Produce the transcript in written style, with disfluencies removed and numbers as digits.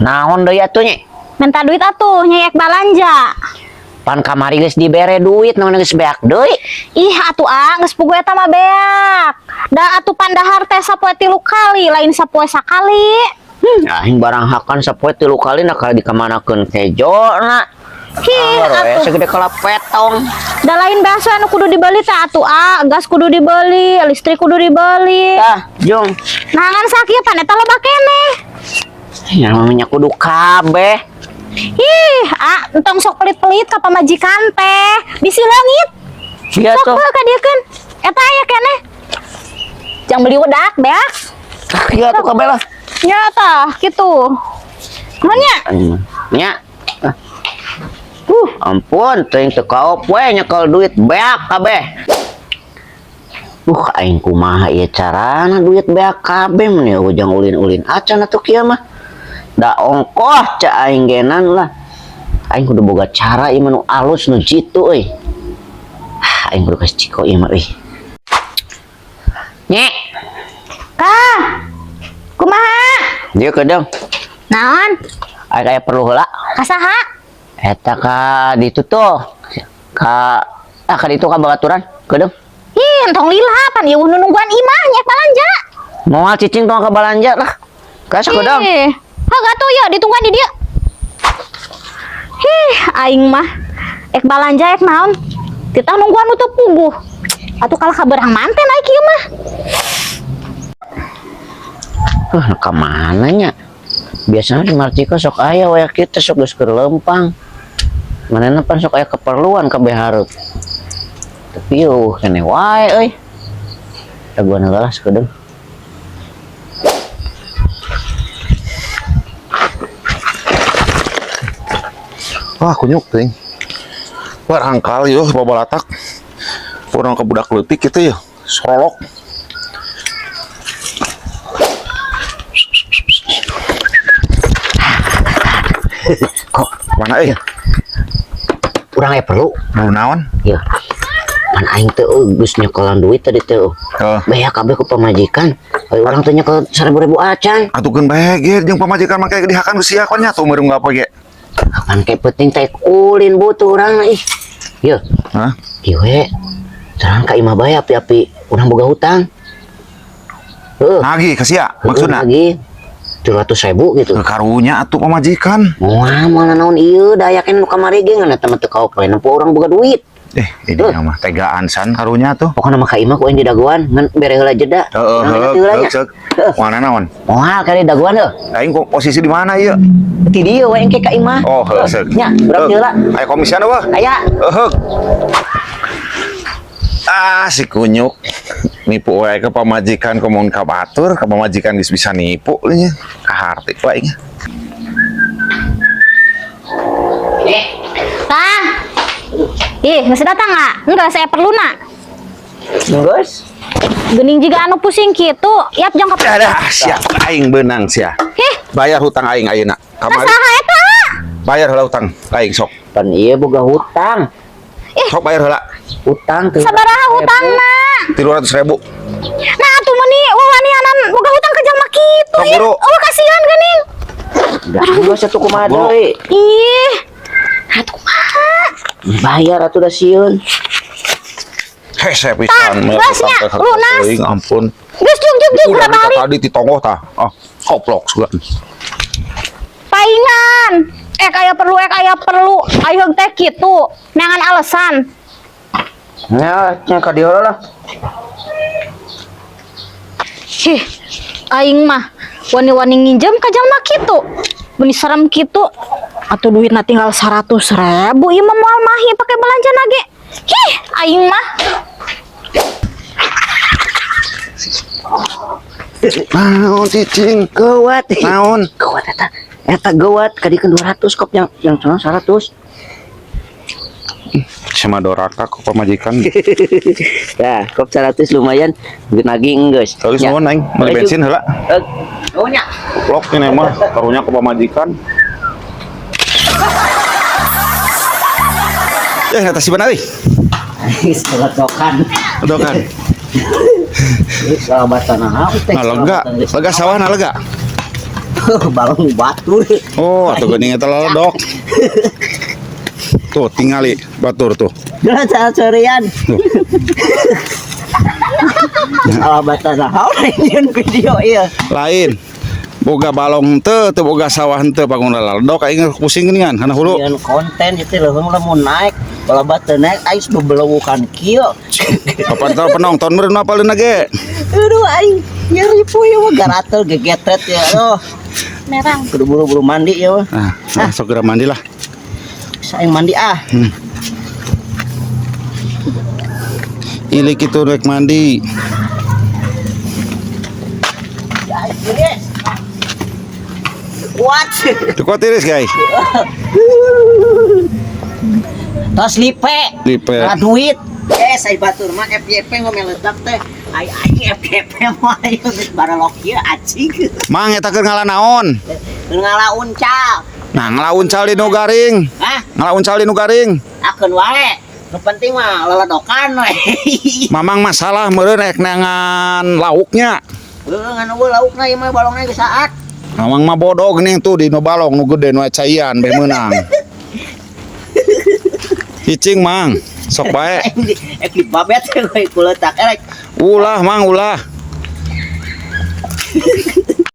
Naon deui atuh nya? Minta duit atuh nyek balanja. Pan kamari geus dibere duit naon geus beak deui. Ih atuh geus puguh eta mah beak. Da atuh pandahar teh sapoe 3 kali lain sapoe sakali. Aing barang hakan sapoe 3 kali nak dikamanakeun kejona. Atuh segede kalapetong. Da lain biasa anu kudu dibeli teh atuh gas kudu dibeli, listrik kudu dibeli. Tah, Jung. Nangan sakieu pan eta loba keneh. Ya namanya kudu kabeh. Entong sok pelit-pelit ka pamajikan teh. Bisi leungit. Iya sok tuh. ka diekeun. Eta aya keneh. Jang beli wedak beak. Iya tuh kabeh lah. Nya tah kitu. Nya. Nya. Ampun, teuing teu kaop we nyekel duit beak kabeh. Aing kumaha ieu carana duit beak kabeh mun ya ujang ulin-ulin acan atuh kieu mah. Da ongkoh ca aing genan lah. Aing kudu boga cara ieu nu alus nu jitu euy. Aing kudu kasih ciko ieu mah euy. Nyek. Kah. Kumaha? Dieu kedeung. Naon? Aya perlu heula. Kasaha? Eta ka ditu tuh. Ka ditu ka babaturan kedeung. Entong lila pan ieu nungguan imah nyek balanja. Moal cicing tong ka balanja lah. Kasa kedeung. Haga tuh ya ditungguan di dia. Aing mah ek balanja ek naon? Kita nungguan nu teu puguh. Atuh kalah ka beurang manten ai kieu mah. Ka mana nya? Biasanya di Martika sok aya we kita sok geus keur lempang. Manehna pan sok aya keperluan kabeh hareup. Tapi keneh wae euy. Daguan heula sakedeung. Wah kunyuk ting. Barangkal yo babalatak. Urang ke budak leutik kitu ya. Solok. Kok Mana urang aya perlu? Mau naon? Ieu. Pan aing teh geus nyekelan duit tadi teh. Bea kabeh ku pamajikan. Urang teh nyekel 1000 acan. Atukeun bae ge jeung pamajikan make dihakan geus sia nya atuh meureum apa ge. Kapan kayak penting teh ulin butuh urang ih. Ieu. Hah? Ieu we. Terang ka imah bae api-api urang boga hutang. Nagih ka sia maksudna. Lagi 300.000 gitu. Karunya atuh pamajikan. Moal mana naon ieu dayakeun nu kamari ge ngan eta mah teu kaop we nempo urang boga duit. Ini mah tegaan san karunya tuh. Pokona mah ka imah ku aing di daguan ngan bere heula jeda. Heeh. Mana naon? Moal kali daguan heuh. Aing posisi di mana ieu? Ti dieu we engke ka imah. Oh, heeh. Nya, urang heula. Aya komisian wah. Aya. Heeh. Si kunyuk nipu wae ke pamajikan komun ka batur, ka pamajikan geus bisa nipu nya. Kaharti wae nya. Tah. Geus datang nggak? Enggak, saya perlu nak. Geus. Geuning jiga anu pusing kitu. Yap jang ka. Dah sia aing beunang sia. Bayar hutang aing ayeuna. Kamari. Saha eta? Bayar heula hutang aing sok. Pan ieu boga hutang. Sok bayar heula. Hutang teh. Sabaraha hutangna? 300.000. Nah atuh meni wawanianan boga hutang ka jalma kitu. Sok, Bro. Kasihan geuning. Dah geus atuh kumaha deui. Ih. Atuh kumaha? Bayar atuh da sieun. Hese pisan mah gasnya, lunas. Ampun. Geus jug udah balik. Tadi di tonggoh tah. Koplok sugan. Paingan. Aya perlu. Ayo teh kitu. Neangan alasan. Nya ka dieu lah. Aing mah wani-wani nginjem ka jalma kitu. Meni serem kitu. Atuh duitna tinggal 100.000 ieu mah moal mahi pake belanja nage. Aing mah. Naon cicing Gawat. naon Gawat eta gawat kadikeun 200 kop yang cenah 100. sama doraka ku pamajikan. Ya, kop 100 lumayan naging geus. Geus nuhun aing beli bensin heula. Oh nya. Koplok ini mah karunya ku pamajikan. Eta si beuna euy. Selotokan. Dokan. Salabatan Lega sawahna lega. balong batur. Oh, atuh geuning eta laledok. Tuh, tingali batur tuh. Jangan salah sorean. Alabatan naon nyen video ieu. Lain. Boga balong teu boga sawah teu panguna laledok aing pusing geuningan kana hulu. Nyen konten itu leuweung lamun naik. Balabat teu naik ais bebelewukan kieu. Papan penonton meureun apaleuna ge. Aduh aing nyeri puy mah garatel gegetret ya. Aduh, Merang. kudu buru-buru mandi ya mah. Nah, segera mandi lah. Saing mandi ah. Ilik itu rek mandi. Ya, guys. Kuat. Cukup tiris, guys. Tos lipe. Lipe. Nah, duit. Saya batur mah FYP ngomeledak teh. Ai FYP mah ayo geus barelok ieu acing. Mang eta keur ngalah naon? Ngalaun cal. Nah, ngalaun cal di nu garing. Hah? Ngalaun cal di nu garing. Akeun wae. Nu penting mah leledokan we. Mamang masalah meureun rek nangan lauknya. Ngan eueuh laukna ieu mah balongna geus saat. Mamang mah bodoh geuning tuh di nu balong nu gede nu caian be meunang. Cicing mang, sok bae. Ek di babet we kuletak erek. Ulah mang ulah.